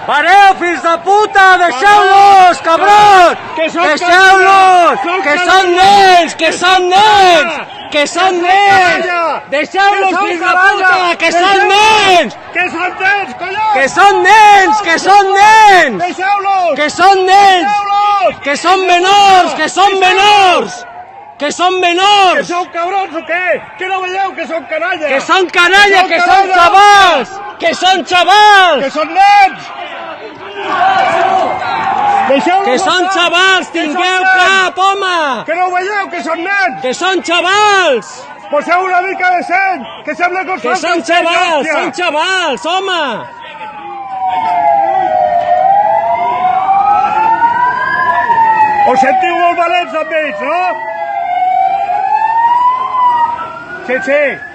Pareu, fills de puta! Deixeu-los, cabrons! Deixeu-los! Que són nens! Que són nens! Que són nens! Deixeu-los, fills de puta! Que són nens! Que són nens, collons! Que són nens! Que són nens! Deixeu-los! Que són nens! Deixeu-los! Que són menors! Que són menors! Que són Que menors! sou cabrons o què? Que no veieu que són canalla? Que són canalla! Que són xavals! Que són xavals! Que són nens! Deixeu-los! Que són xavals! Tingueu cap, home! Que no veieu que són nens! Que són xavals! Poseu una mica de seny! Que sembla que us Que són xavals, home! Us sentiu molt valents amb ells, no? Sí, sí.